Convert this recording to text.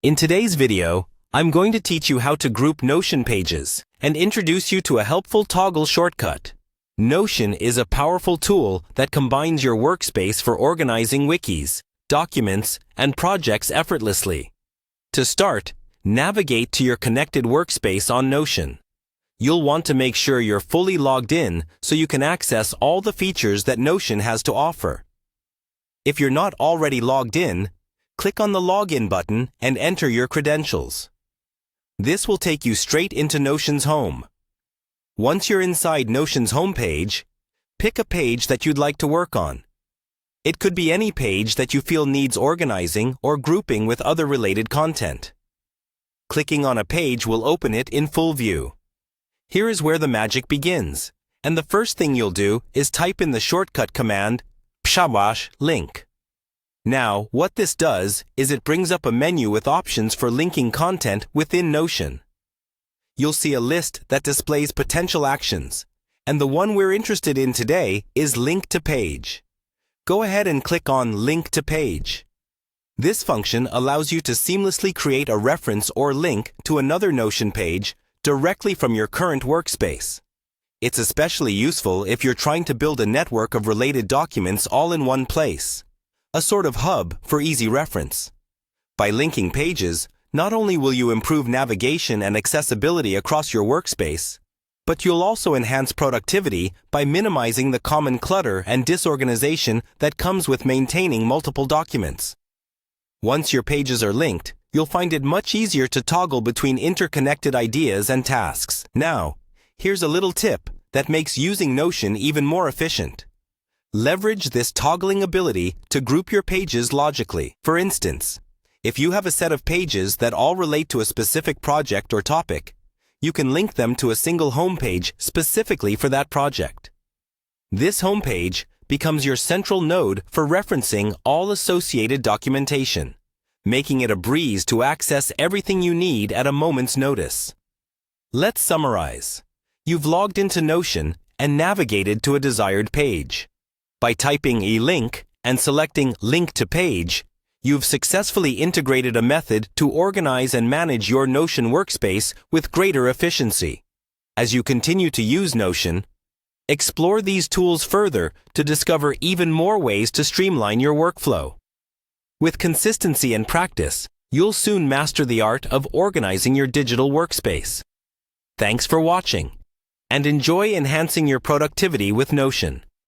In today's video, I'm going to teach you how to group Notion pages and introduce you to a helpful toggle shortcut. Notion is a powerful tool that combines your workspace for organizing wikis, documents, and projects effortlessly. To start, navigate to your connected workspace on Notion. You'll want to make sure you're fully logged in so you can access all the features that Notion has to offer. If you're not already logged in, click on the Login button and enter your credentials. This will take you straight into Notion's home. Once you're inside Notion's homepage, pick a page that you'd like to work on. It could be any page that you feel needs organizing or grouping with other related content. Clicking on a page will open it in full view. Here is where the magic begins, and the first thing you'll do is type in the shortcut command pshawash link. Now, what this does is it brings up a menu with options for linking content within Notion. You'll see a list that displays potential actions, and the one we're interested in today is Link to Page. Go ahead and click on Link to Page. This function allows you to seamlessly create a reference or link to another Notion page directly from your current workspace. It's especially useful if you're trying to build a network of related documents all in one place, a sort of hub for easy reference. By linking pages, not only will you improve navigation and accessibility across your workspace, but you'll also enhance productivity by minimizing the common clutter and disorganization that comes with maintaining multiple documents. Once your pages are linked, you'll find it much easier to toggle between interconnected ideas and tasks. Now, here's a little tip that makes using Notion even more efficient. Leverage this toggling ability to group your pages logically. For instance, if you have a set of pages that all relate to a specific project or topic, you can link them to a single homepage specifically for that project. This homepage becomes your central node for referencing all associated documentation, making it a breeze to access everything you need at a moment's notice. Let's summarize. You've logged into Notion and navigated to a desired page. By typing a link and selecting Link to Page, you've successfully integrated a method to organize and manage your Notion workspace with greater efficiency. As you continue to use Notion, explore these tools further to discover even more ways to streamline your workflow. With consistency and practice, you'll soon master the art of organizing your digital workspace. Thanks for watching, and enjoy enhancing your productivity with Notion.